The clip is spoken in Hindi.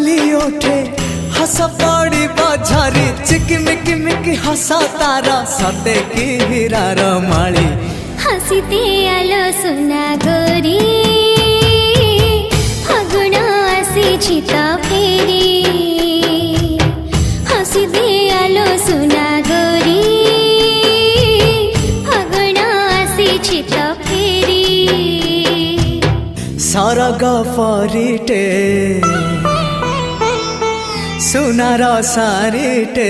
लाली ओठे हस पड़ी बझारी चिकमिक मिक हसा तारा सते की हीरार माली हसीते आलो सुना गोरी फागुण आसी तो फेरी हसीते आलो सुना गोरी फागुण आसी तो फेरी सरग परिटे सुनार सारिटे